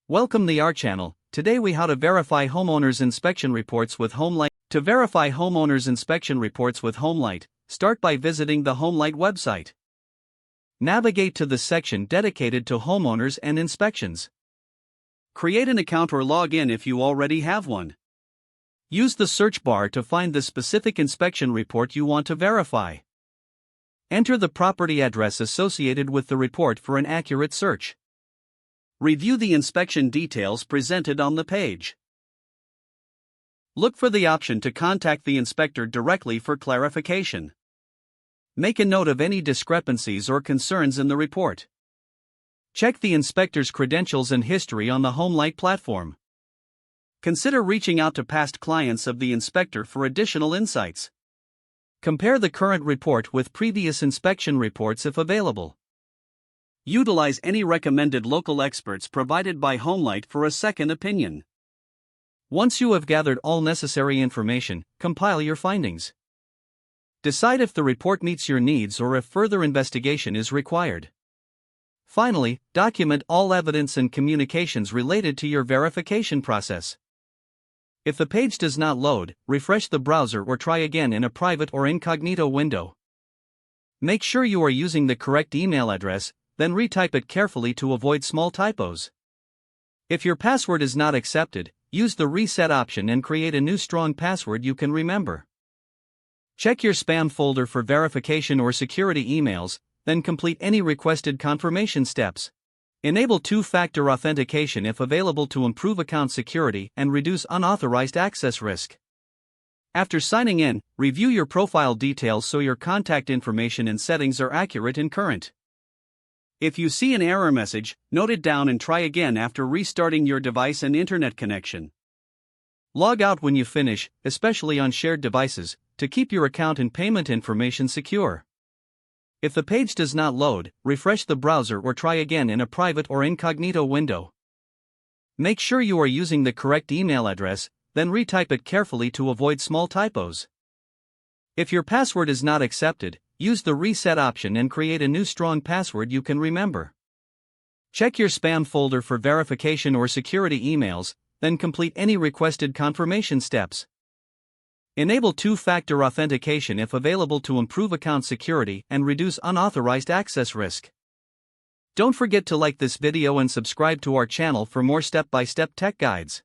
Welcome to our channel. Today we how to verify homeowners inspection reports with HomeLight. To verify homeowners inspection reports with HomeLight, start by visiting the HomeLight website. Navigate to the section dedicated to homeowners and inspections. Create an account or log in if you already have one. Use the search bar to find the specific inspection report you want to verify. Enter the property address associated with the report for an accurate search. Review the inspection details presented on the page. Look for the option to contact the inspector directly for clarification. Make a note of any discrepancies or concerns in the report. Check the inspector's credentials and history on the HomeLight platform. Consider reaching out to past clients of the inspector for additional insights. Compare the current report with previous inspection reports if available. Utilize any recommended local experts provided by HomeLight for a second opinion. Once you have gathered all necessary information, compile your findings. Decide if the report meets your needs or if further investigation is required. Finally, document all evidence and communications related to your verification process. If the page does not load, refresh the browser or try again in a private or incognito window. Make sure you are using the correct email address, then retype it carefully to avoid small typos. If your password is not accepted, use the reset option and create a new strong password you can remember. Check your spam folder for verification or security emails, then complete any requested confirmation steps. Enable two-factor authentication if available to improve account security and reduce unauthorized access risk. After signing in, review your profile details so your contact information and settings are accurate and current. If you see an error message, note it down and try again after restarting your device and internet connection. Log out when you finish, especially on shared devices, to keep your account and payment information secure. If the page does not load, refresh the browser or try again in a private or incognito window. Make sure you are using the correct email address, then retype it carefully to avoid small typos. If your password is not accepted, use the reset option and create a new strong password you can remember. Check your spam folder for verification or security emails, then complete any requested confirmation steps. Enable two-factor authentication if available to improve account security and reduce unauthorized access risk. Don't forget to like this video and subscribe to our channel for more step-by-step tech guides.